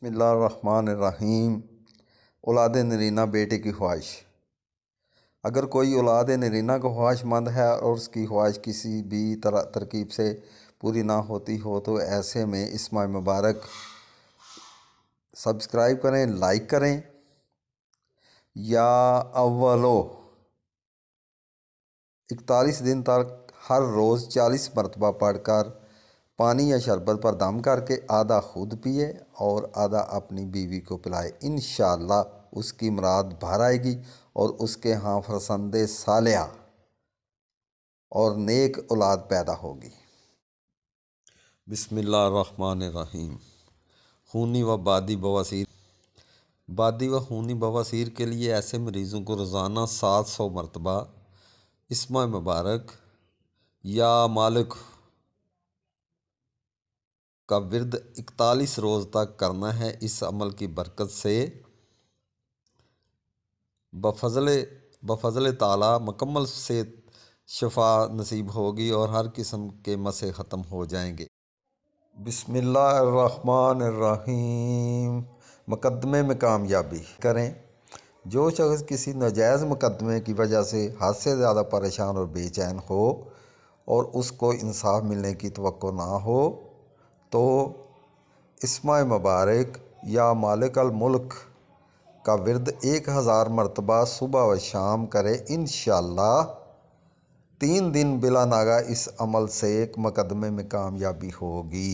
بسم اللہ الرحمن الرحیم۔ اولاد نرینہ بیٹے کی خواہش۔ اگر کوئی اولاد نرینہ کو خواہش مند ہے اور اس کی خواہش کسی بھی ترکیب سے پوری نہ ہوتی ہو تو ایسے میں اس ماہ مبارک سبسکرائب کریں، لائک کریں یا اولو 41 دن تک ہر روز 40 مرتبہ پڑھ کر پانی یا شربت پر دم کر کے آدھا خود پیے اور آدھا اپنی بیوی کو پلائے۔ انشاءاللہ اس کی مراد بھر آئے گی اور اس کے ہاں فرزند صالحہ اور نیک اولاد پیدا ہوگی۔ بسم اللہ الرحمن الرحیم۔ خونی و بادی بواسیر۔ بادی و خونی بواسیر کے لیے ایسے مریضوں کو روزانہ 700 مرتبہ اس ماہ مبارک یا مالک کا ورد 41 روز تک کرنا ہے۔ اس عمل کی برکت سے بفضل تعالیٰ مکمل صحت شفا نصیب ہوگی اور ہر قسم کے مسئلے ختم ہو جائیں گے۔ بسم اللہ الرحمن الرحیم۔ مقدمے میں کامیابی کریں۔ جو شخص کسی ناجائز مقدمے کی وجہ سے حد سے زیادہ پریشان اور بے چین ہو اور اس کو انصاف ملنے کی توقع نہ ہو تو اس ماہ مبارک یا مالک الملک کا ورد 1000 مرتبہ صبح و شام کرے۔ انشاءاللہ 3 دن بلا ناغہ اس عمل سے ایک مقدمے میں کامیابی ہوگی۔